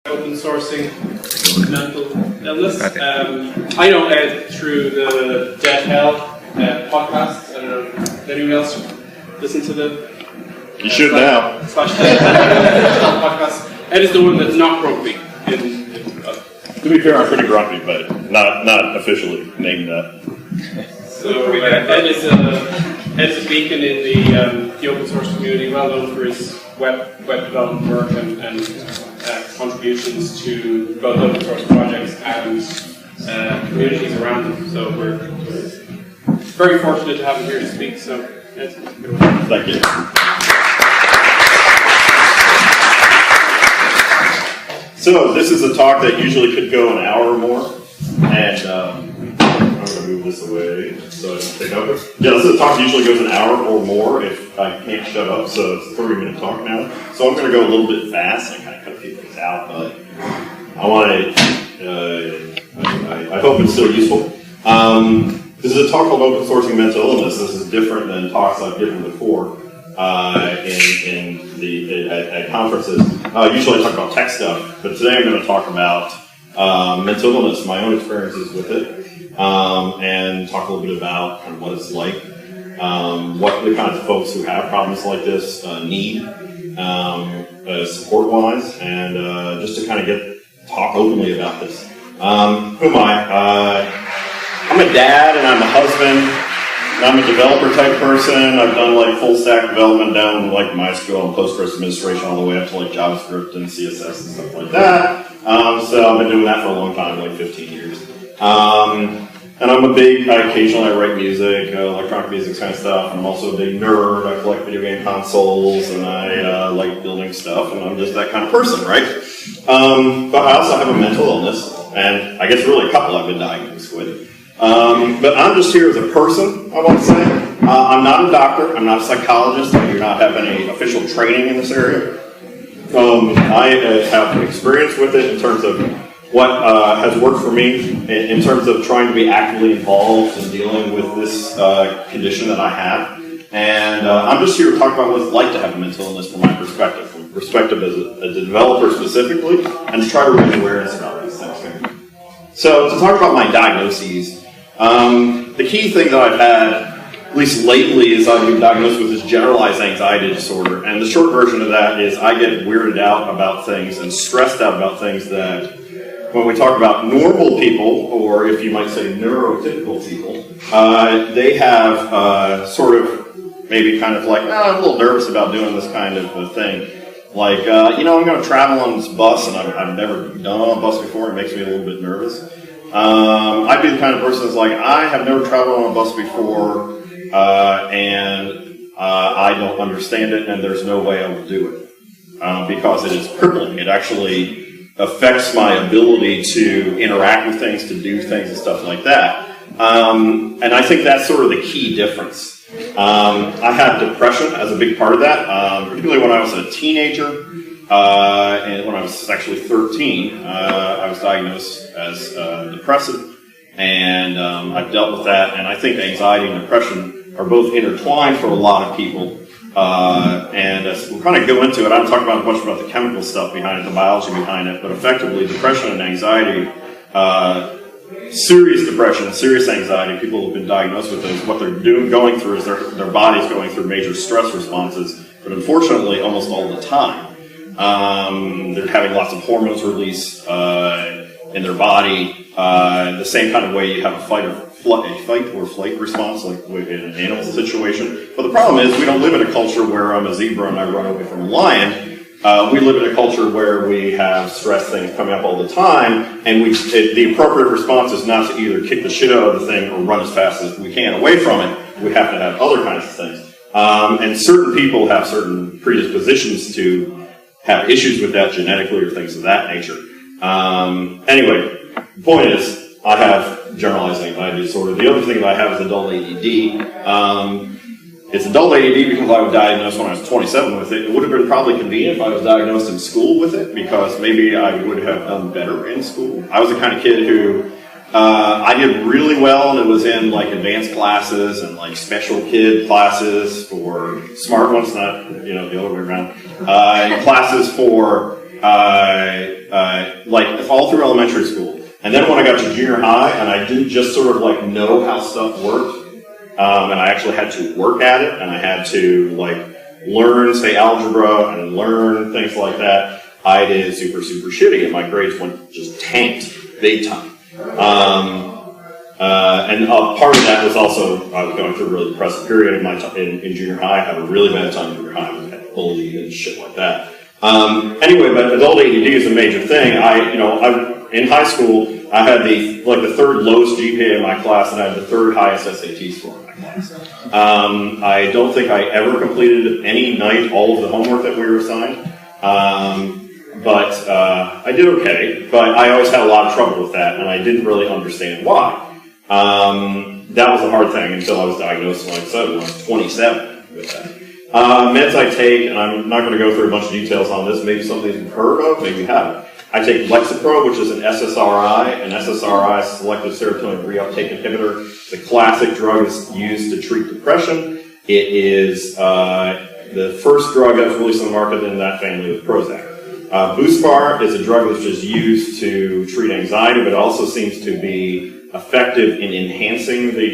open sourcing mental illness. I know Ed through the Distill podcast. I don't know if anyone else listen to the you should now. Podcast. Ed is the one that's not grumpy. To be fair, I'm pretty grumpy, but not officially named that. So Ed is a beacon in the open source community, well known for his web development work and contributions to both open source projects and communities around them. So we're very fortunate to have him here to speak. So Ed, thank you. So this is a talk that usually could go an hour or more, and I'm going to move this away so I don't take over. Yeah, this is a talk that usually goes an hour or more if I can't shut up, so it's a 30-minute talk now. So I'm going to go a little bit fast and kind of cut a few things out, but I want to, I hope it's still useful. This is a talk called Open Sourcing Mental Illness. This is different than talks I've given before. At conferences. Usually I talk about tech stuff, but today I'm going to talk about mental illness, my own experiences with it, and talk a little bit about kind of what it's like, what the kinds of folks who have problems like this need, support-wise, and just to kind of talk openly about this. Who am I? I'm a dad and I'm a husband. I'm a developer type person. I've done like full stack development down like MySQL and Postgres administration all the way up to like JavaScript and CSS and stuff like that. So I've been doing that for a long time, like 15 years. And I'm occasionally I write music, electronic music kind of stuff. I'm also a big nerd. I collect video game consoles and I like building stuff, and I'm just that kind of person, right? But I also have a mental illness, and I guess really a couple I've been diagnosed with. But I'm just here as a person, I want to say. I'm not a doctor, I'm not a psychologist, I do not have any official training in this area. I have experience with it in terms of what has worked for me, in terms of trying to be actively involved in dealing with this condition that I have. And I'm just here to talk about what it's like to have a mental illness from my perspective, as a developer specifically, and to try to raise awareness about these things. So to talk about my diagnoses, the key thing that I've had, at least lately, is I've been diagnosed with this generalized anxiety disorder. And the short version of that is I get weirded out about things and stressed out about things that, when we talk about normal people, or if you might say neurotypical people, they have sort of maybe kind of like, I'm a little nervous about doing this kind of a thing. Like, I'm going to travel on this bus, and I've never done on a bus before. It makes me a little bit nervous. I'd be the kind of person that's like, I have never traveled on a bus before, and I don't understand it, and there's no way I will do it, because it is crippling. It actually affects my ability to interact with things, to do things, and stuff like that. And I think that's sort of the key difference. I had depression as a big part of that, particularly when I was a teenager. And when I was actually 13, I was diagnosed as depressive, and I've dealt with that. And I think anxiety and depression are both intertwined for a lot of people. And as we'll kind of go into it, I'm talking about a bunch about the chemical stuff behind it, the biology behind it, but effectively depression and anxiety, serious depression, serious anxiety, people who've been diagnosed with those, what they're going through is their body's going through major stress responses, but unfortunately almost all the time. They're having lots of hormones released in their body, the same kind of way you have a fight or flight response, like in an animal situation. But the problem is we don't live in a culture where I'm a zebra and I run away from a lion. We live in a culture where we have stress things coming up all the time, and the appropriate response is not to either kick the shit out of the thing or run as fast as we can away from it. We have to have other kinds of things. And certain people have certain predispositions to have issues with that genetically or things of that nature. Anyway, the point is, I have generalized anxiety disorder. The other thing that I have is adult ADD. It's adult ADD because I was diagnosed when I was 27 with it. It would have been probably convenient if I was diagnosed in school with it, because maybe I would have done better in school. I was the kind of kid who I did really well, and it was in like advanced classes and like special kid classes for smart ones, not the other way around. Classes for like all through elementary school. And then when I got to junior high, and I didn't just sort of like know how stuff worked, and I actually had to work at it, and I had to like learn, say, algebra and learn things like that, I did super, super shitty, and my grades went just tanked big time. And part of that was also, I was going through a really depressive period in my in junior high. I had a really bad time in junior high. I was bullied and shit like that. Anyway, but adult ADD is a major thing. In high school, I had the third lowest GPA in my class, and I had the third highest SAT score in my class. I don't think I ever completed any night all of the homework that we were assigned. But I did okay. But I always had a lot of trouble with that, and I didn't really understand why. That was a hard thing until I was diagnosed, like I said, when I was 27 with that. Meds I take, and I'm not going to go through a bunch of details on this, maybe some of these you've heard of, maybe you haven't. I take Lexapro, which is an SSRI. An SSRI is selective serotonin reuptake inhibitor. It's a classic drug that's used to treat depression. It is the first drug that was released on the market in that family with Prozac. Buspar is a drug that's just used to treat anxiety, but it also seems to be effective in enhancing the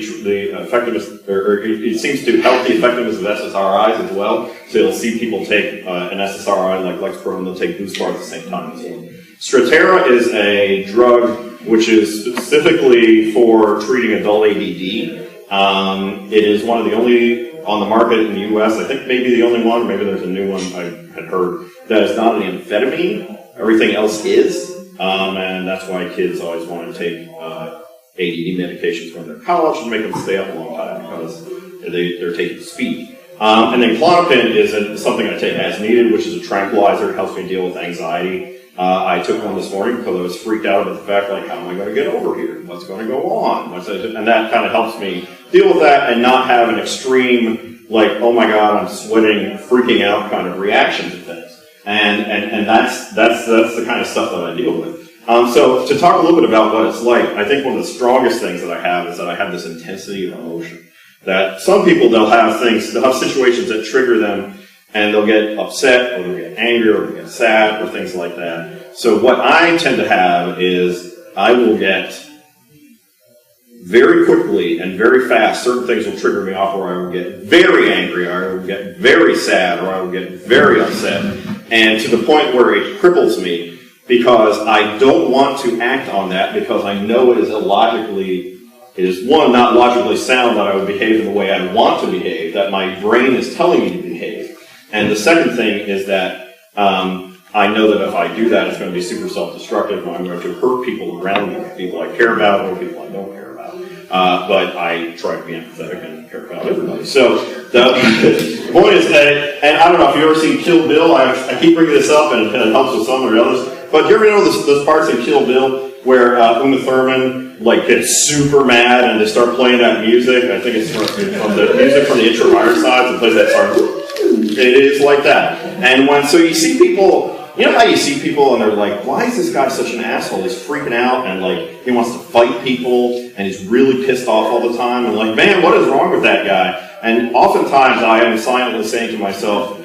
effectiveness, or it seems to help the effectiveness of SSRIs as well. So you'll see people take an SSRI like Lexapro, and they'll take Buspar at the same time as well. Strattera is a drug which is specifically for treating adult ADD. It is one of the only on the market in the U.S., I think maybe the only one, or maybe there's a new one I had heard, that is not an amphetamine. Everything else is, and that's why kids always want to take ADD medications when they're in college and make them stay up a long time because they're taking speed. And then Klonopin is something I take as needed, which is a tranquilizer. It helps me deal with anxiety. I took one this morning because I was freaked out about the fact, like, how am I going to get over here? What's going to go on? And that kind of helps me deal with that and not have an extreme, like, oh my God, I'm sweating, freaking out kind of reaction to things. And that's the kind of stuff that I deal with. So to talk a little bit about what it's like, I think one of the strongest things that I have is that I have this intensity of emotion. That some people, they'll have situations that trigger them, and they'll get upset, or they'll get angry, or they'll get sad, or things like that. So what I tend to have is I will get very quickly and very fast, certain things will trigger me off, or I will get very angry, or I will get very sad, or I will get very upset, and to the point where it cripples me, because I don't want to act on that, because I know it is not logically sound that I would behave in the way I want to behave, that my brain is telling me to behave. And the second thing is that I know that if I do that, it's going to be super self-destructive, and I'm going to hurt people around me, people I care about or people I don't care about. But I try to be empathetic and care about everybody. So the point is that, and I don't know if you've ever seen Kill Bill, I keep bringing this up, and it helps with some or others, but do you ever know those parts in Kill Bill where Uma Thurman gets super mad and they start playing that music? I think it's from the music from the Intro Firesides and plays that song. It is like that. And so you see people, you know how you see people and they're like, why is this guy such an asshole? He's freaking out and he wants to fight people and he's really pissed off all the time. And man, what is wrong with that guy? And oftentimes I am silently saying to myself,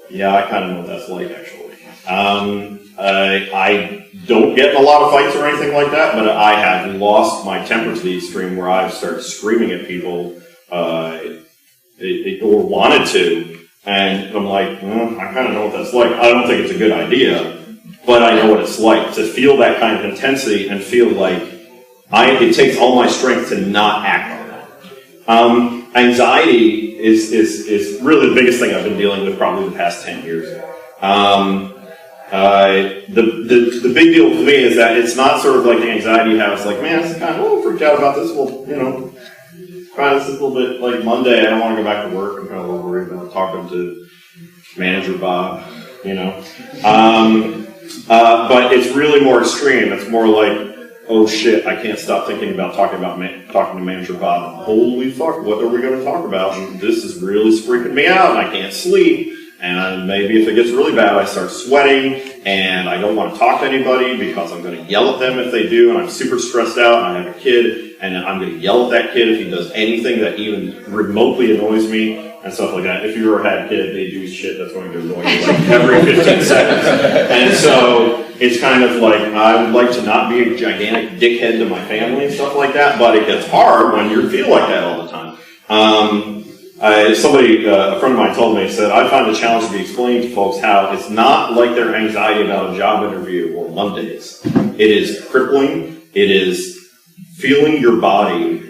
yeah, I kind of know what that's like actually. I don't get in a lot of fights or anything like that, but I have lost my temper to the extreme where I've started screaming at people or wanted to. And I'm like, I kind of know what that's like. I don't think it's a good idea, but I know what it's like to feel that kind of intensity and feel like it takes all my strength to not act on that. Anxiety is really the biggest thing I've been dealing with probably the past 10 years. The big deal for me is that it's not sort of like the anxiety you have. It's like, man, I'm kind of freaked out about this. Well, this is a little bit like Monday. I don't want to go back to work. I'm kind of a little worried about talking to manager Bob, but it's really more extreme. It's more like, oh shit, I can't stop thinking about talking to manager Bob. Holy fuck, what are we going to talk about? And this is really freaking me out, and I can't sleep. And maybe if it gets really bad, I start sweating, and I don't want to talk to anybody because I'm going to yell at them if they do, and I'm super stressed out, and I have a kid, and I'm going to yell at that kid if he does anything that even remotely annoys me, and stuff like that. If you ever had a kid, they do shit that's going to annoy you every 15 seconds. And so it's kind of like, I would like to not be a gigantic dickhead to my family and stuff like that, but it gets hard when you feel like that all the time. A friend of mine told me, said, I find the challenge to be explaining to folks how it's not like their anxiety about a job interview or Mondays. It is crippling. It is feeling your body.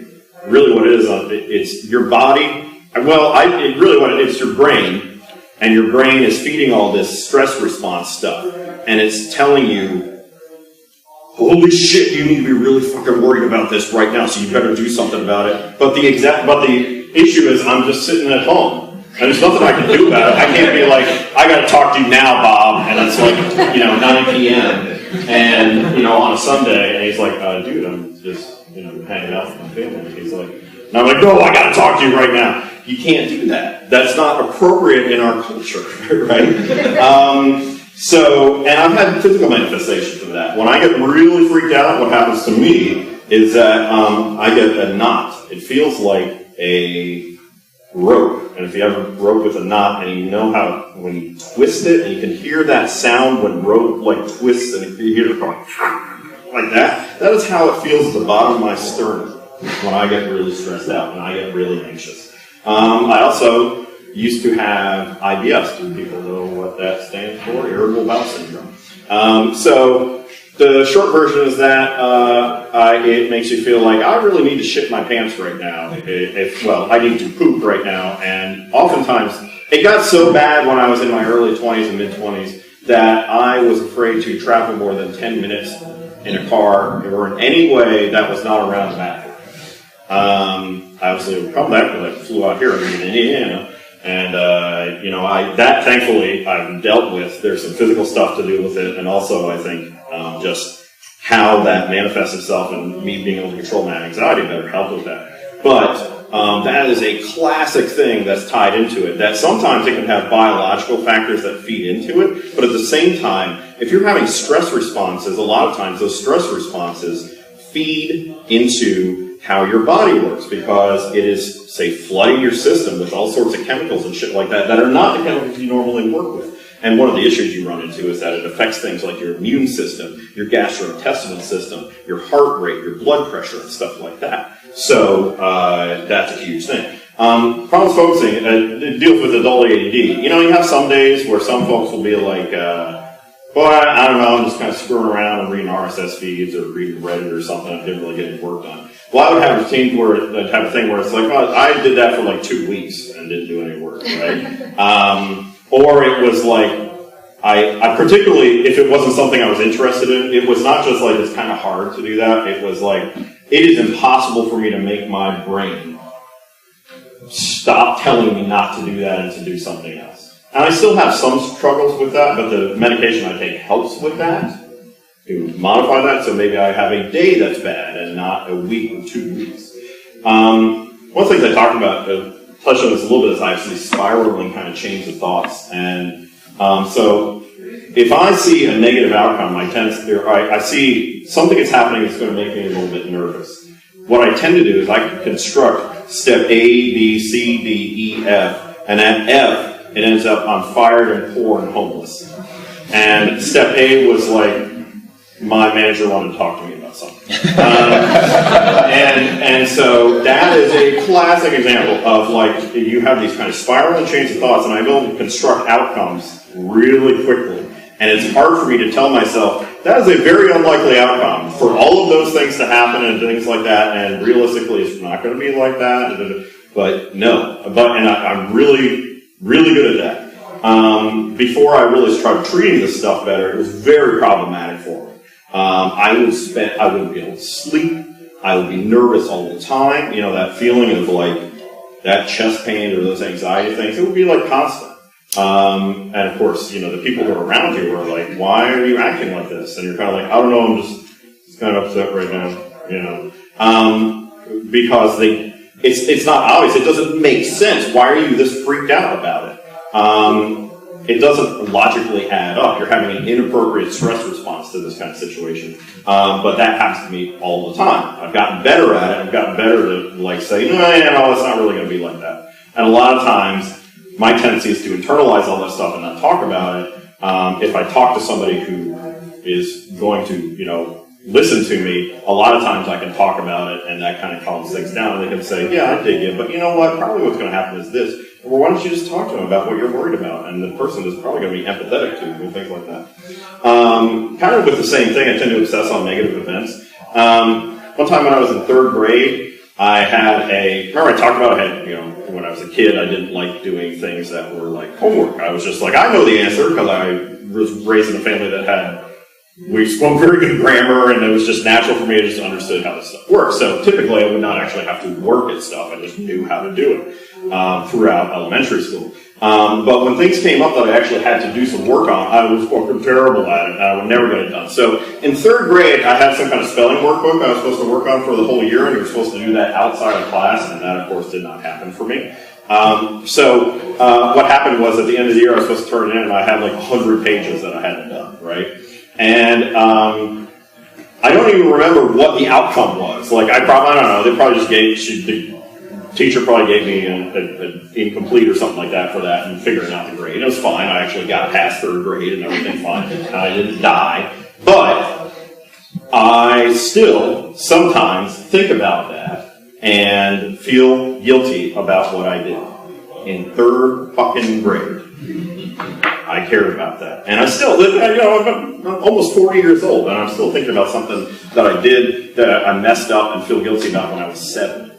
Really what it is, it's your body. Well, it's your brain. And your brain is feeding all this stress response stuff. And it's telling you, holy shit, you need to be really fucking worried about this right now, so you better do something about it. But the issue is I'm just sitting at home. And there's nothing I can do about it. I can't be like, I gotta talk to you now, Bob, and it's like, 9 p.m. and, on a Sunday, and he's like, dude, I'm just, hanging out with my family. He's like, and I'm like, no, I gotta talk to you right now. You can't do that. That's not appropriate in our culture, right? And I've had physical manifestations of that. When I get really freaked out, what happens to me is that I get a knot. It feels like a rope. And if you have a rope with a knot, and you know how when you twist it, and you can hear that sound when rope twists, and you hear it going like that, that is how it feels at the bottom of my sternum when I get really stressed out and I get really anxious. I also used to have IBS. Do people know what that stands for? Irritable bowel syndrome. So the short version is that it makes you feel like I really need to shit my pants right now. I need to poop right now. And oftentimes, it got so bad when I was in my early 20s and mid-20s that I was afraid to travel more than 10 minutes in a car or in any way that was not around the bathroom. I obviously overcome that because I flew out here in Indiana. And, that thankfully I've dealt with. There's some physical stuff to do with it. And also, I think, just how that manifests itself and me being able to control my anxiety better helped with that. But that is a classic thing that's tied into it. That sometimes it can have biological factors that feed into it. But at the same time, if you're having stress responses, a lot of times those stress responses feed into how your body works, because it is, say, flooding your system with all sorts of chemicals and shit like that are not the chemicals you normally work with. And one of the issues you run into is that it affects things like your immune system, your gastrointestinal system, your heart rate, your blood pressure, and stuff like that. So that's a huge thing. Problems focusing, it deals with adult ADD. You have some days where some folks will be like, I don't know, I'm just kind of screwing around and reading RSS feeds or reading Reddit or something. I didn't really get any work done. Well, I would have a thing where it's like, I did that for 2 weeks and didn't do any work, right? Or it was like, I particularly, if it wasn't something I was interested in, it was not just like it's kind of hard to do that. It was like, it is impossible for me to make my brain stop telling me not to do that and to do something else. And I still have some struggles with that, but the medication I take helps with that, to modify that, so maybe I have a day that's bad and not a week or 2 weeks. One of the things I talked about, touched on this a little bit, is I have these spiraling kind of chains of thoughts. And so if I see a negative outcome, I see something is happening that's going to make me a little bit nervous. What I tend to do is I construct step A, B, C, D, E, F, and at F, it ends up I'm fired and poor and homeless. And step A was like, my manager wanted to talk to me about something. And so that is a classic example of you have these kind of spiraling chains of thoughts, and I'm able to construct outcomes really quickly. And it's hard for me to tell myself, that is a very unlikely outcome for all of those things to happen and things like that, and realistically it's not going to be like that. But no, I'm really, really good at that. Before I really started treating this stuff better, it was very problematic for me. I wouldn't be able to sleep. I would be nervous all the time. That feeling of that chest pain or those anxiety things, it would be constant. And of course, the people who are around you are like, why are you acting like this? And you're kind of like, I don't know, I'm just kind of upset right now, because it's not obvious. It doesn't make sense. Why are you this freaked out about it? It doesn't logically add up. You're having an inappropriate stress response to this kind of situation. But that happens to me all the time. I've gotten better at it. I've gotten better to say, no, it's not really going to be like that. And a lot of times, my tendency is to internalize all that stuff and not talk about it. If I talk to somebody who is going to, listen to me, a lot of times I can talk about it, and that kind of calms things down, and they can say, yeah, I dig it, but you know what, probably what's going to happen is this. Well, why don't you just talk to them about what you're worried about? And the person is probably going to be empathetic to you and things like that. Kind of with the same thing, I tend to obsess on negative events. One time when I was in 3rd grade, I had remember I talked about when I was a kid, I didn't like doing things that were like homework. I was just like, I know the answer because I was raised in a family that we spoke very good grammar, and it was just natural for me. I just understood how this stuff works. So typically I would not actually have to work at stuff. I just knew how to do it throughout elementary school. But when things came up that I actually had to do some work on, I was fucking terrible at it, and I would never get it done. So in 3rd grade, I had some kind of spelling workbook I was supposed to work on for the whole year, and you were supposed to do that outside of class, and that, of course, did not happen for me. What happened was at the end of the year, I was supposed to turn it in, and I had like 100 pages that I hadn't done, right? And I don't even remember what the outcome was. Like, I don't know, they probably just the teacher probably gave me an incomplete or something like that for that and figuring out the grade. It was fine. I actually got past 3rd grade and everything fine. I didn't die. But I still sometimes think about that and feel guilty about what I did in 3rd fucking grade. I cared about that. And I still, I'm almost 40 years old, and I'm still thinking about something that I did that I messed up and feel guilty about when I was 7.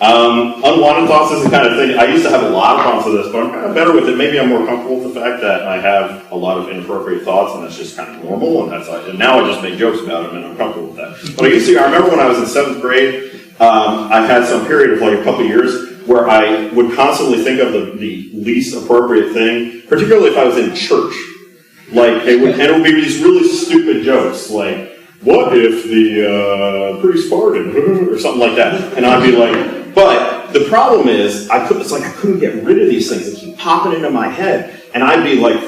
Unwanted thoughts is the kind of thing, I used to have a lot of problems with this, but I'm kind of better with it. Maybe I'm more comfortable with the fact that I have a lot of inappropriate thoughts, and that's just kind of normal, and now I just make jokes about them, and I'm comfortable with that. But I remember when I was in 7th grade, I had some period of like a couple of years where I would constantly think of the least appropriate thing, particularly if I was in church. Like, it would be these really stupid jokes, like, what if the priest farted, or something like that. And I'd be like, but the problem is, I couldn't get rid of these things. They keep popping into my head. And I'd be like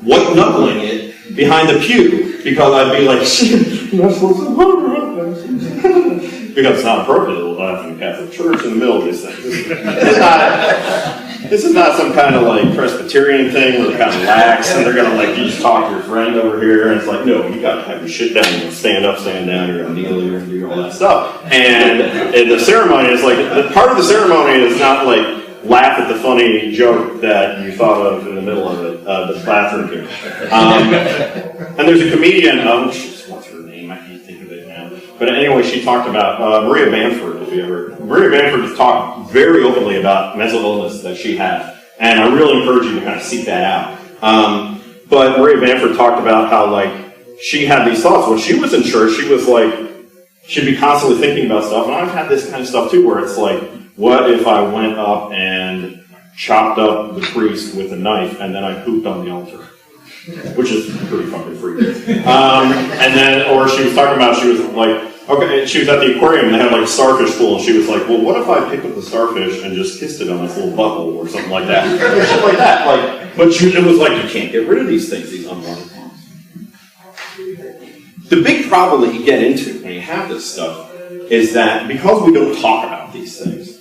white knuckling it behind the pew, because I'd be like, shit, I'm not supposed to laugh about this. Because it's not appropriate to laugh in the Catholic Church in the middle of these things. This is not some kind of like Presbyterian thing where they're kind of lax and they're going to like, you just talk to your friend over here, and it's like, no, you got to have your shit down. You're going to stand up, stand down, you're going to kneel, you're going to do all that stuff. And the ceremony is like, the part of the ceremony is not like, laugh at the funny joke that you thought of in the middle of it, the bathroom here. And there's a comedian, what's her name? I can't think of it now. But anyway, she talked about Maria Bamford, Maria Bamford has talked very openly about mental illness that she had. And I really encourage you to kind of seek that out. But Maria Bamford talked about how, like, she had these thoughts. When she was in church, she was like, she'd be constantly thinking about stuff. And I've had this kind of stuff too, where it's like, what if I went up and chopped up the priest with a knife and then I pooped on the altar? Which is pretty fucking freaky. And then, or she was talking about, she was like, okay, she was at the aquarium and they had like a starfish pool, and she was like, well, what if I picked up the starfish and just kissed it on its little butthole or something like that? Or shit like that. Like, but it was like, you can't get rid of these things, these unwanted thoughts. The big problem that you get into when you have this stuff is that because we don't talk about these things,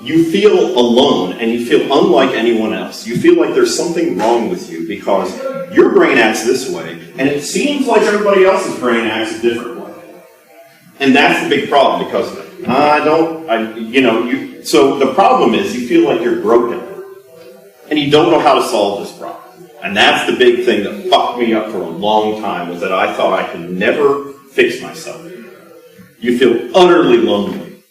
you feel alone and you feel unlike anyone else. You feel like there's something wrong with you because your brain acts this way, and it seems like everybody else's brain acts a different way. And that's the big problem, because so the problem is you feel like you're broken, and you don't know how to solve this problem. And that's the big thing that fucked me up for a long time, was that I thought I could never fix myself. You feel utterly lonely,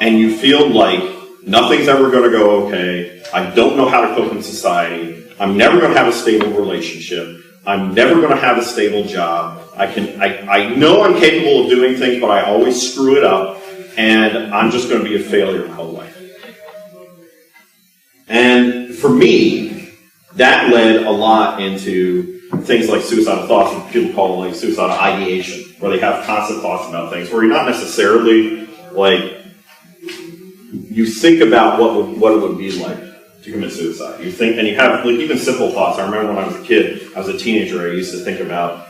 and you feel like nothing's ever going to go okay. I don't know how to cope in society. I'm never going to have a stable relationship. I'm never going to have a stable job. I know I'm capable of doing things, but I always screw it up, and I'm just going to be a failure my whole life. And for me, that led a lot into things like suicidal thoughts, and people call it like suicidal ideation, where they have constant thoughts about things, where you're not necessarily like, you think about what it would be like to commit suicide. You think, and you have like even simple thoughts. I remember when I was a kid, I was a teenager, I used to think about,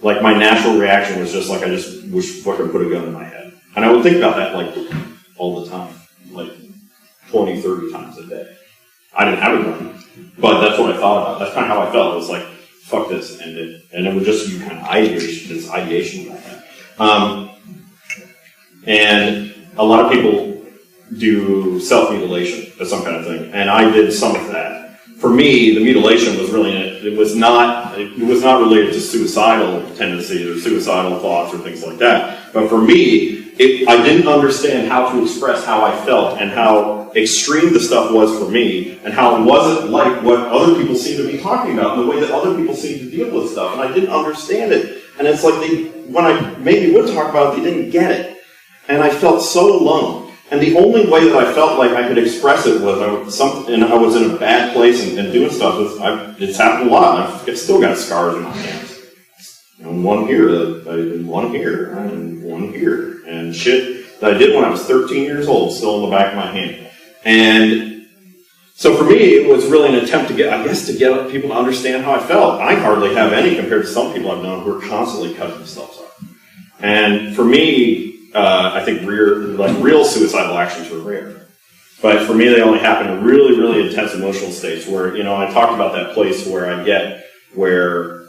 like, my natural reaction was just like, I just wish I could put a gun in my head. And I would think about that like all the time, like 20, 30 times a day. I didn't have a gun, but that's what I thought about. That's kind of how I felt. It was like fuck this, and it would just, you kind of ideation about that. And a lot of people do self-mutilation as some kind of thing, and I did some of that. For me, the mutilation was really, it was not related to suicidal tendencies or suicidal thoughts or things like that. But for me, I didn't understand how to express how I felt and how extreme the stuff was for me, and how it wasn't like what other people seem to be talking about and the way that other people seem to deal with stuff. And I didn't understand it. And it's like when I maybe would talk about it, they didn't get it. And I felt so alone. And the only way that I felt like I could express it was I was in a bad place and doing stuff. It's happened a lot. I've still got scars in my hands. And one here, and one here, and one here. And shit that I did when I was 13 years old, still in the back of my hand. And so for me, it was really an attempt to get people to understand how I felt. I hardly have any compared to some people I've known who are constantly cutting themselves up. And for me, I think real suicidal actions are rare. But for me, they only happen in really, really intense emotional states where, I talked about that place where I get where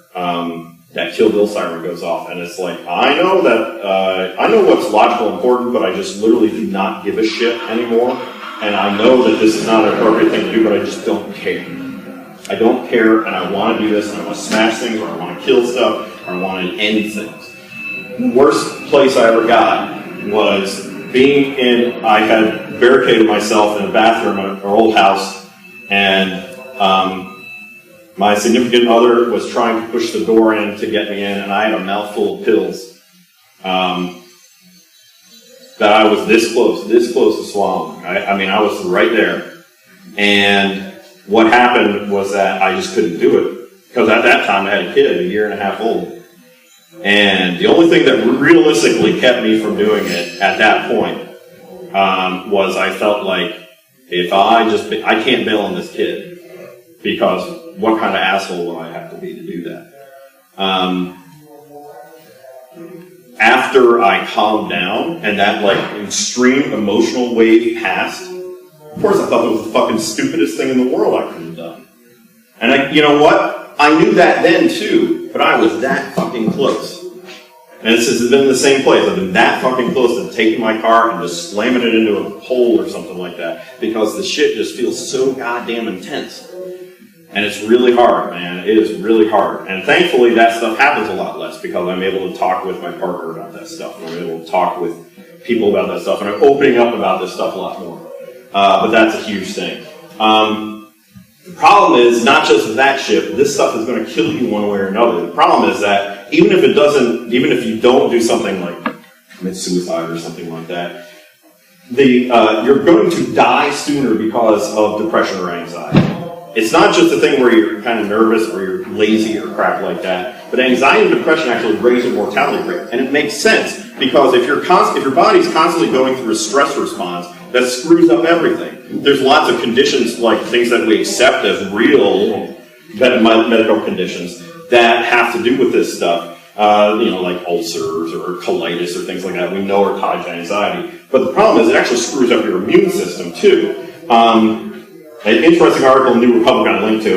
that Kill Bill siren goes off, and it's like, I know what's logical and important, but I just literally do not give a shit anymore. And I know that this is not an appropriate thing to do, but I just don't care. I don't care, and I want to do this, and I want to smash things, or I want to kill stuff, or I want to end things. The worst place I ever got was I had barricaded myself in a bathroom at our old house, and my significant other was trying to push the door in to get me in, and I had a mouthful of pills that I was this close to swallowing. I was right there. And what happened was that I just couldn't do it, because at that time I had a kid, 1.5 years old. And the only thing that realistically kept me from doing it at that point was I felt like I can't bail on this kid, because what kind of asshole will I have to be to do that? After I calmed down and that extreme emotional wave passed, of course I thought it was the fucking stupidest thing in the world I could have done. And you know what? I knew that then too, but I was that fucking close. And it's been the same place. I've been that fucking close to taking my car and just slamming it into a hole or something like that, because the shit just feels so goddamn intense. And it's really hard, man. It is really hard. And thankfully that stuff happens a lot less, because I'm able to talk with my partner about that stuff. I'm able to talk with people about that stuff, and I'm opening up about this stuff a lot more. But that's a huge thing. The problem is not just that shit, but this stuff is going to kill you one way or another. The problem is that even if you don't do something like commit suicide or something like that, you're going to die sooner because of depression or anxiety. It's not just a thing where you're kind of nervous or you're lazy or crap like that, but anxiety and depression actually raise your mortality rate. And it makes sense, because if your body's constantly going through a stress response, that screws up everything. There's lots of conditions, like things that we accept as real medical conditions, that have to do with this stuff. Like ulcers or colitis or things like that, we know are tied to anxiety. But the problem is it actually screws up your immune system too. An interesting article in New Republic I linked to,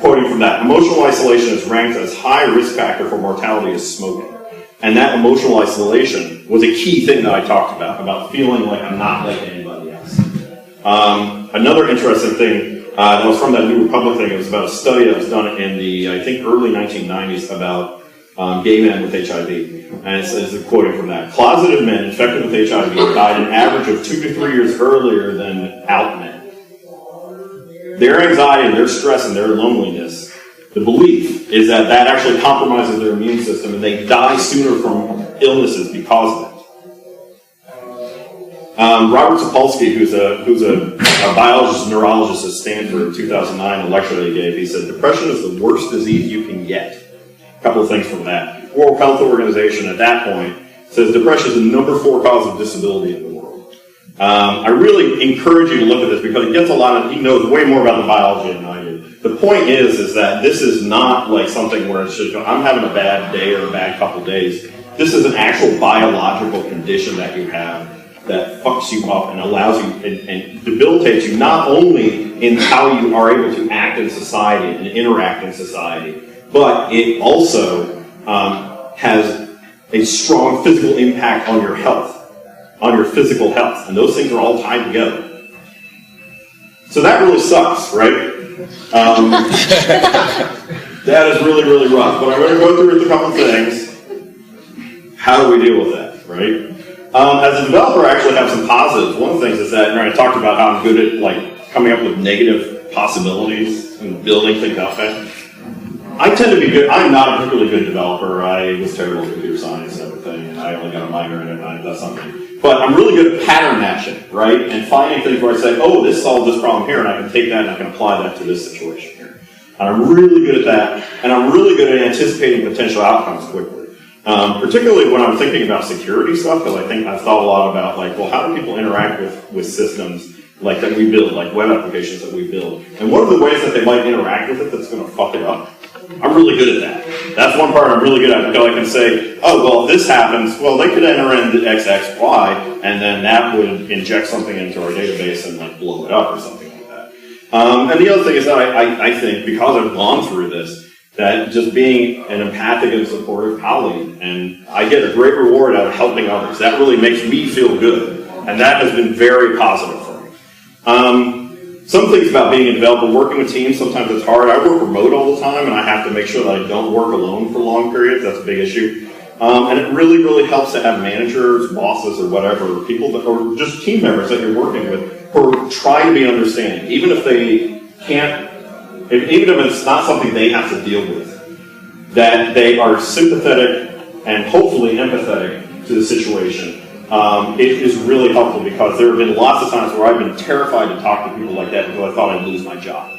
quoting from that, emotional isolation is ranked as high risk factor for mortality as smoking. And that emotional isolation was a key thing that I talked about feeling like I'm not like anybody else. Another interesting thing that was from that New Republic thing, it was about a study that was done in the, I think, early 1990s about gay men with HIV. And it's quoting from that. Closeted men infected with HIV died an average of 2 to 3 years earlier than out men. Their anxiety, their stress, and their loneliness, the belief is that actually compromises their immune system, and they die sooner from illnesses because of it. Robert Sapolsky, who's a biologist, neurologist at Stanford in 2009, a lecture that he gave, he said, depression is the worst disease you can get. A couple of things from that. World Health Organization at that point says depression is the number 4 cause of disability in the world. I really encourage you to look at this, because he knows way more about the biology than I do. The point is that this is not like something where it's just, I'm having a bad day or a bad couple days. This is an actual biological condition that you have. that fucks you up and allows you and debilitates you not only in how you are able to act in society and interact in society, but it also has a strong physical impact on your health, on your physical health, and those things are all tied together. So that really sucks, right? That is really, really rough. But I'm going to go through a couple of things. How do we deal with that, right? As a developer, I actually have some positives. One of the things is that, I talked about how I'm good at coming up with negative possibilities and building things out fast. I tend to be good. I'm not a particularly good developer. I was terrible at computer science and everything, and I only got a minor in it, and that's something. But I'm really good at pattern matching, right? And finding things where I say, oh, this solves this problem here, and I can take that and I can apply that to this situation here. And I'm really good at that, and I'm really good at anticipating potential outcomes quickly. Particularly when I'm thinking about security stuff, because I've thought a lot about, how do people interact with systems that we build, like web applications that we build? And what are the ways that they might interact with it that's going to fuck it up? I'm really good at that. That's one part I'm really good at, because I can say, oh, well, if this happens, well, they could enter in XXY, and then that would inject something into our database and blow it up or something like that. And the other thing is that I think, because I've gone through this, that just being an empathic and supportive colleague, and I get a great reward out of helping others. That really makes me feel good, and that has been very positive for me. Some things about being a developer, working with teams, sometimes it's hard. I work remote all the time, and I have to make sure that I don't work alone for long periods. That's a big issue. And it really, really helps to have managers, bosses, or whatever, people that, or just team members that you're working with who are trying to be understanding, even if they can't, even if it's not something they have to deal with, that they are sympathetic and hopefully empathetic to the situation. It is really helpful, because there have been lots of times where I've been terrified to talk to people like that because I thought I'd lose my job.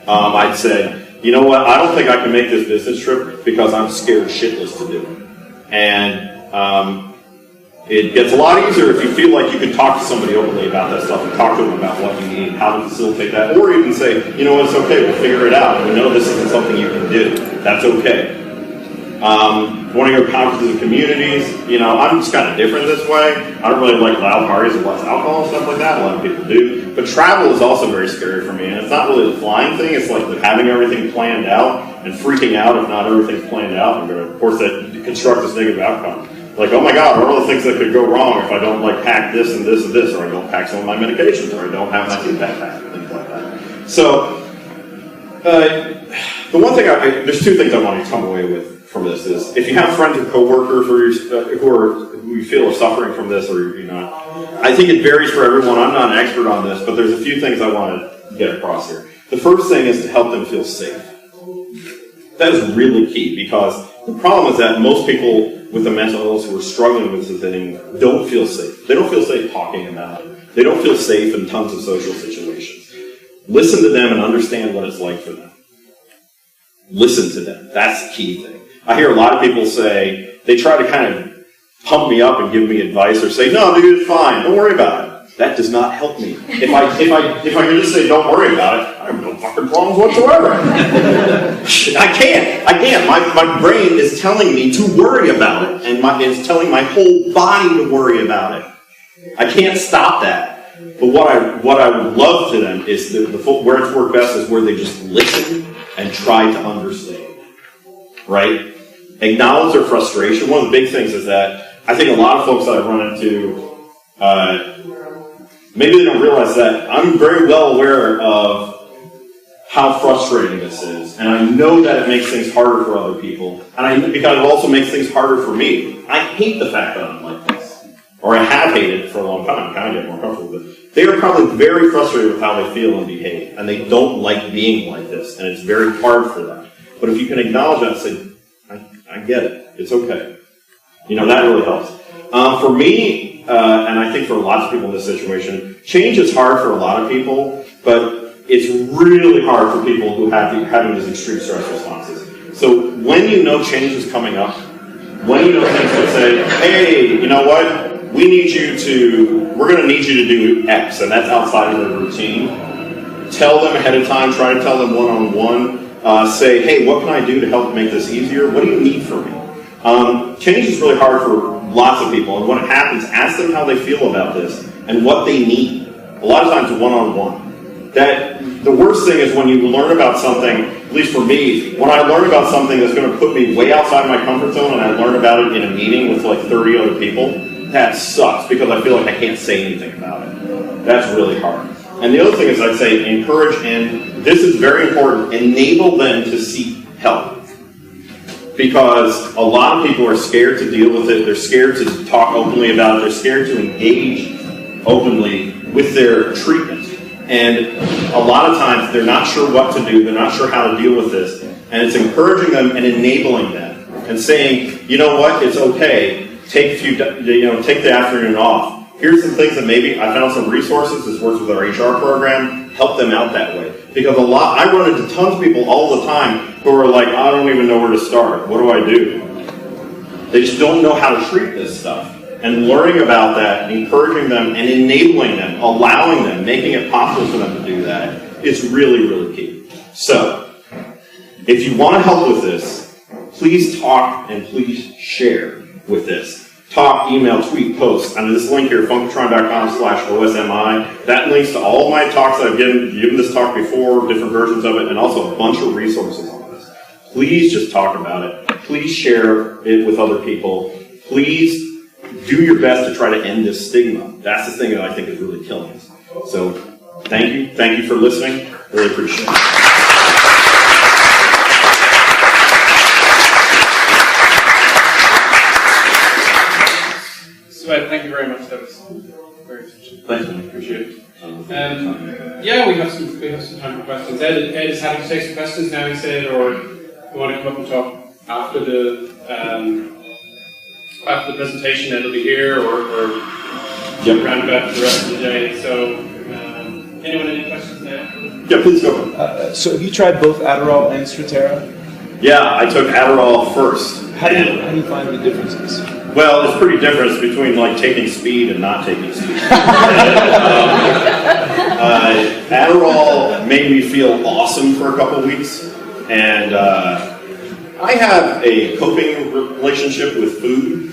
I'd said, you know what, I don't think I can make this business trip because I'm scared shitless to do it. And it gets a lot easier if you feel like you can talk to somebody openly about that stuff and talk to them about what you need, how to facilitate that, or you can say, you know what, it's okay, we'll figure it out. We know this isn't something you can do. That's okay. Want to go to conferences and communities, I'm just kind of different this way. I don't really like loud parties and lots of alcohol and stuff like that. A lot of people do. But travel is also very scary for me. And it's not really the flying thing. It's like having everything planned out and freaking out if not everything's planned out. And of course, that construct this negative outcome. Like, oh my God, what are all the things that could go wrong if I don't pack this and this and this, or I don't pack some of my medications, or I don't have my impact pack, and things like that. So, the one thing there's two things I want you to come away with from this is, if you have friends or coworkers who you feel are suffering from this, or you're not, I think it varies for everyone. I'm not an expert on this, but there's a few things I want to get across here. The first thing is to help them feel safe. That is really key, because the problem is that most people with a mental illness who are struggling with this thing don't feel safe. They don't feel safe talking about it. They don't feel safe in tons of social situations. Listen to them and understand what it's like for them. Listen to them. That's the key thing. I hear a lot of people say, they try to kind of pump me up and give me advice, or say, no, dude, it's fine, don't worry about it. That does not help me. If I can just say, don't worry about it, I have no fucking problems whatsoever. I can't. My brain is telling me to worry about it, and it's telling my whole body to worry about it. I can't stop that. But what I would love to them is where it's worked best is where they just listen and try to understand. Right? Acknowledge their frustration. One of the big things is that I think a lot of folks that I've run into, maybe they don't realize that I'm very well aware of how frustrating this is. And I know that it makes things harder for other people. And because it also makes things harder for me. I hate the fact that I'm like this. Or I have hated it for a long time. I kind of get more comfortable with it. They are probably very frustrated with how they feel and behave. And they don't like being like this. And it's very hard for them. But if you can acknowledge that and say, I get it. It's okay. That really helps. For me, and I think for lots of people in this situation, change is hard for a lot of people, but it's really hard for people who having these extreme stress responses. So when you know change is coming up, when you know things that say, hey, you know what? We're going to need you to do X, and that's outside of their routine. Tell them ahead of time, try to tell them one-on-one. Say, hey, what can I do to help make this easier? What do you need from me? Change is really hard for lots of people, and when it happens, ask them how they feel about this and what they need. A lot of times, one-on-one. That the worst thing is when you learn about something, at least for me, when I learn about something that's going to put me way outside my comfort zone and I learn about it in a meeting with like 30 other people, that sucks because I feel like I can't say anything about it. That's really hard. And the other thing is I'd say encourage, and this is very important, enable them to seek help. Because a lot of people are scared to deal with it, they're scared to talk openly about it, they're scared to engage openly with their treatment. And a lot of times they're not sure what to do, they're not sure how to deal with this. And it's encouraging them and enabling them and saying, you know what, it's okay, take the afternoon off. Here's some things that maybe I found some resources. This works with our HR program. Help them out that way. Because I run into tons of people all the time who are like, I don't even know where to start. What do I do? They just don't know how to treat this stuff. And learning about that, encouraging them and enabling them, allowing them, making it possible for them to do that is really, really key. So, if you want to help with this, please talk and please share with this. Talk, email, tweet, post. Under this link here, funkatron.com/OSMI. That links to all of my talks that I've given this talk before, different versions of it, and also a bunch of resources on this. Please just talk about it. Please share it with other people. Please do your best to try to end this stigma. That's the thing that I think is really killing us. So, thank you. Thank you for listening. Really appreciate it. Thank you very much. That was very efficient. Thank you. Appreciate it. Yeah, we have some time for questions. Ed is happy to take some questions now, he said, or you want to come up and talk after the presentation. Ed will be here, or round about the rest of the day. So, anyone any questions now? Yeah, please go. So, have you tried both Adderall and Strattera? Yeah, I took Adderall first. How do you find the differences? Well, it's pretty different between like taking speed and not taking speed. Adderall made me feel awesome for a couple weeks, and I have a coping relationship with food,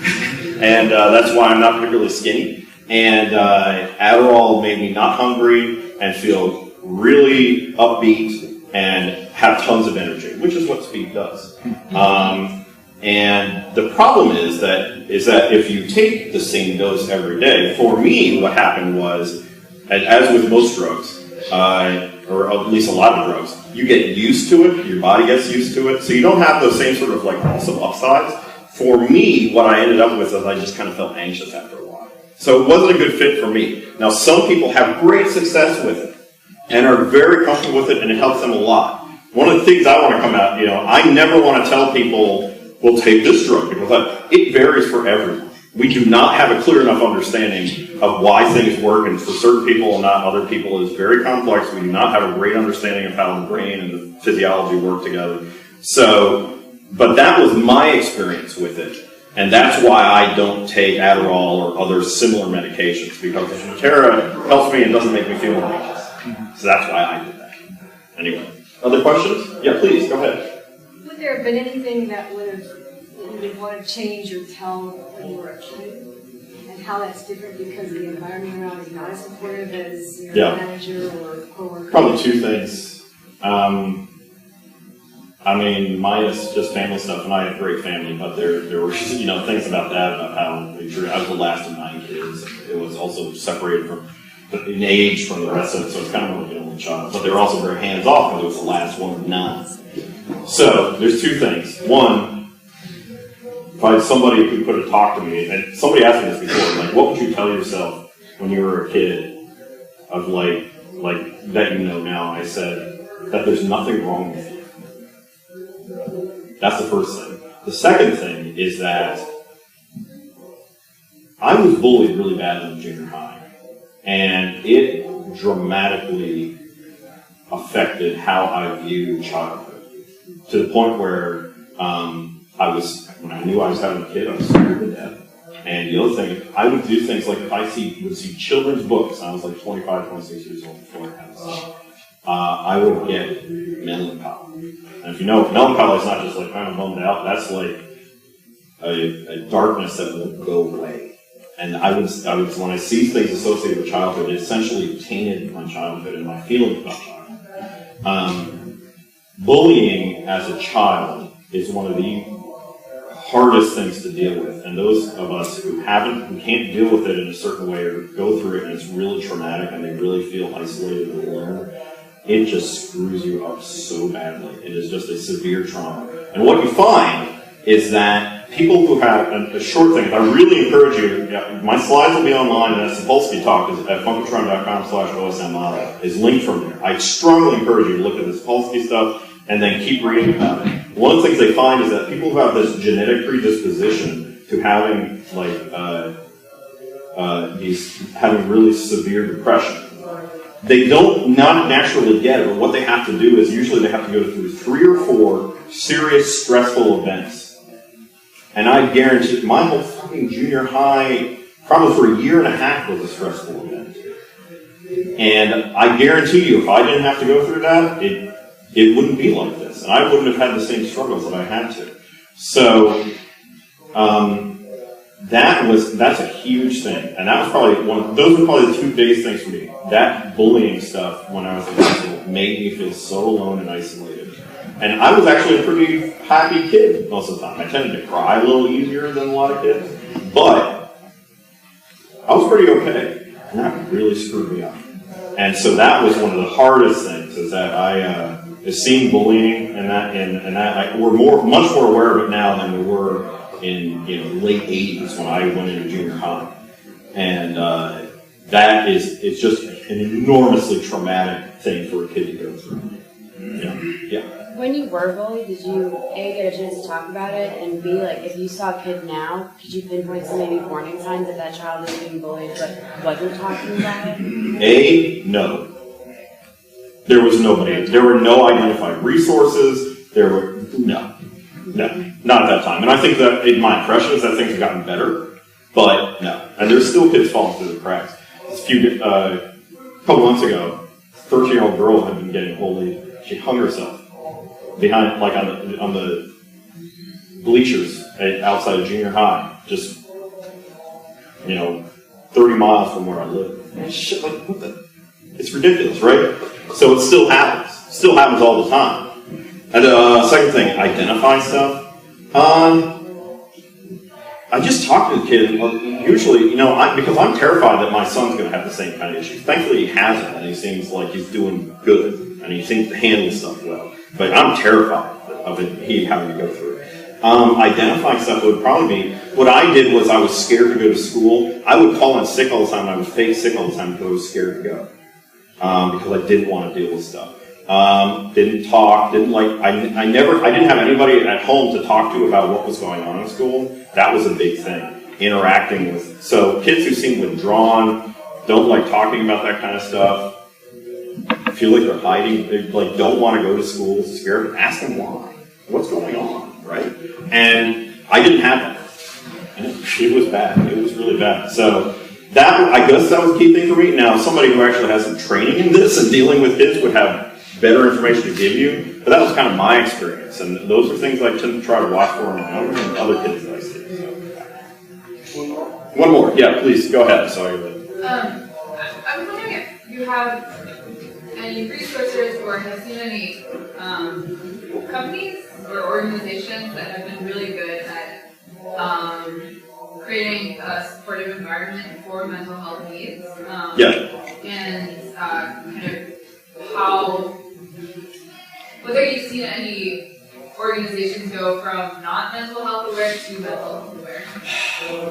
and that's why I'm not particularly skinny. And Adderall made me not hungry and feel really upbeat and have tons of energy, which is what speed does. And the problem is that if you take the same dose every day, for me, what happened was, as with most drugs, or at least a lot of drugs, you get used to it, your body gets used to it, so you don't have those same sort of like awesome upsides. For me, what I ended up with is I just kind of felt anxious after a while. So it wasn't a good fit for me. Now, some people have great success with it and are very comfortable with it, and it helps them a lot. One of the things I want to come out, I never want to tell people, well, take this drug, because it varies for everyone. We do not have a clear enough understanding of why things work, and for certain people and not other people is very complex. We do not have a great understanding of how the brain and the physiology work together. So, but that was my experience with it, and that's why I don't take Adderall or other similar medications, because Strattera helps me and doesn't make me feel anxious. So that's why I did that. Anyway, other questions? Yeah, please, go ahead. Would there have been anything that you would want to change or tell when you were a kid? And how that's different because the environment around is not as supportive as your manager or coworker? Probably two things. Mine is just family stuff, and I have a great family, but there were things about that, about how I was the last of 9 kids. It was also separated in age from the rest of it, so it's kind of like an only child. But they were also very hands-off because it was the last one of 9. So, there's two things. One, if I had somebody who could have talked to me, and somebody asked me this before, like, what would you tell yourself when you were a kid of like that you know now? I said that there's nothing wrong with you. That's the first thing. The second thing is that I was bullied really bad in junior high, and it dramatically affected how I viewed childhood. To the point where when I knew I was having a kid, I was scared to death. And the other thing, I would do things like if I would see children's books, I was like 25, 26 years old before I had this. I would get melancholy. And if you know, melancholy is not just like kind of bummed out, that's like a darkness that won't go away. And I was when I see things associated with childhood, it essentially tainted my childhood and my feelings about childhood. Bullying as a child is one of the hardest things to deal with, and those of us who can't deal with it in a certain way or go through it and it's really traumatic and they really feel isolated and alone, it just screws you up so badly. It is just a severe trauma. And what you find is that people who have a short thing, I really encourage you, my slides will be online, and Sapolsky talk is at funkatron.com/OSMI is linked from there. I strongly encourage you to look at the Sapolsky stuff and then keep reading about it. One of the things they find is that people who have this genetic predisposition to having having really severe depression, they don't not naturally get it, but what they have to do is usually they have to go through 3 or 4 serious stressful events. And I guarantee my whole fucking junior high, probably for 1.5 years, was a stressful event. And I guarantee you, if I didn't have to go through that, it wouldn't be like this. And I wouldn't have had the same struggles that I had to. So, that's a huge thing. And that was probably those were probably the 2 biggest things for me. That bullying stuff when I was in high school made me feel so alone and isolated. And I was actually a pretty happy kid most of the time. I tended to cry a little easier than a lot of kids. But I was pretty okay. And that really screwed me up. And so that was one of the hardest things, is that is seeing bullying we're much more aware of it now than we were in late 80s when I went into junior high. And it's just an enormously traumatic thing for a kid to go through. Yeah. When you were bullied, did you A, get a chance to talk about it, and B, like, if you saw a kid now, could you pinpoint some maybe warning signs that child is being bullied but wasn't talking about it? A, no. There was nobody. There were no identified resources. No, not at that time. And I think that in my impression is that things have gotten better, but no. And there's still kids falling through the cracks. A couple months ago, a 13-year-old girl had been getting bullied. She hung herself behind, like on the bleachers outside of junior high, just 30 miles from where I live. Shit, like, what the? It's ridiculous, right? So it still happens. Still happens all the time. And second thing, identify stuff. I just talk to the kid, usually, because I'm terrified that my son's going to have the same kind of issues. Thankfully, he hasn't, and he seems like he's doing good, and he seems to handle stuff well. But I'm terrified of he having to go through it. Identifying stuff would probably be, what I did was I was scared to go to school. I would call in sick all the time, and I would fake sick all the time because I was scared to go. Because I didn't want to deal with stuff. Didn't talk, I didn't have anybody at home to talk to about what was going on in school. That was a big thing. Interacting with, so kids who seem withdrawn, don't like talking about that kind of stuff, feel like they're hiding, they don't want to go to school, scared, ask them why. What's going on, right? And I didn't have that. And it was bad. It was really bad. So I guess that was a key thing for me. Now, somebody who actually has some training in this and dealing with kids would have better information to give you, but that was kind of my experience, and those are things I tend to try to watch for in my own and other kids that I see. So. One more, yeah, please go ahead. Sorry. I was wondering if you have any resources or have seen any companies or organizations that have been really good at creating a supportive environment for mental health needs. And kind of whether you've seen any organizations go from not mental health aware to mental health aware.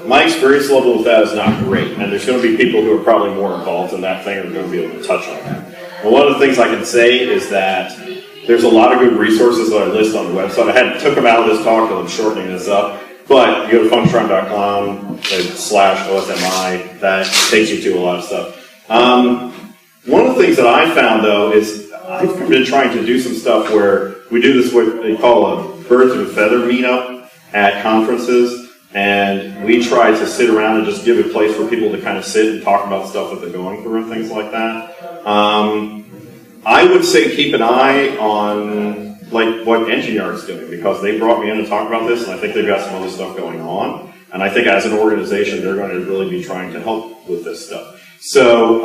My experience level with that is not great, and there's going to be people who are probably more involved in that thing and are going to be able to touch on that. But one of the things I can say is that there's a lot of good resources that I list on the website. I took them out of this talk because I'm shortening this up, but you go to funkatron.com/OSMI, that takes you to a lot of stuff. One of the things that I found, though, is I've been trying to do some stuff where we do this, what they call a birds of a feather meetup at conferences, and we try to sit around and just give a place for people to kind of sit and talk about stuff that they're going through and things like that. I would say keep an eye on like what Engine Yard's doing, because they brought me in to talk about this, and I think they've got some other stuff going on. And I think as an organization, they're going to really be trying to help with this stuff. So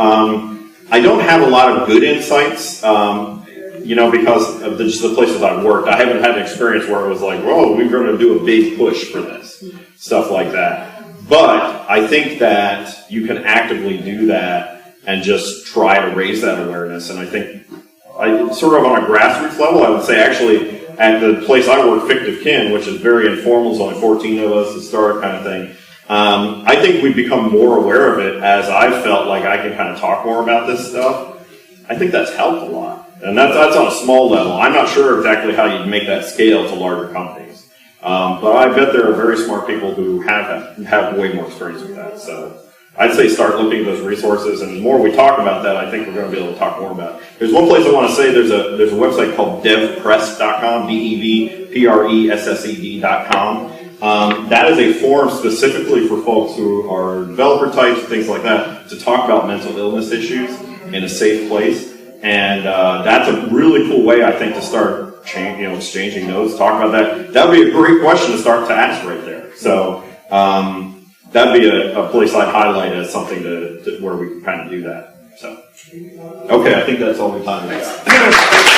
I don't have a lot of good insights, because of just the places I've worked. I haven't had an experience where it was like, whoa, we're going to do a big push for this, stuff like that. But I think that you can actively do that and just try to raise that awareness. And I think, sort of on a grassroots level, I would say actually at the place I work, Fictive Kin, which is very informal, there's only 14 of us to start kind of thing. I think we've become more aware of it as I've felt like I can kind of talk more about this stuff. I think that's helped a lot. And that's on a small level. I'm not sure exactly how you'd make that scale to larger companies. But I bet there are very smart people who have way more experience with that. So I'd say start looking at those resources, and the more we talk about that, I think we're going to be able to talk more about it. There's one place I want to say, there's a website called devpressed.com, devpressed.com. That is a forum specifically for folks who are developer types and things like that to talk about mental illness issues in a safe place. And that's a really cool way, I think, to start exchanging notes, talk about that. That would be a great question to start to ask right there. So that'd be a place I'd highlight as something to where we can kind of do that. So, okay, I think that's all we have time.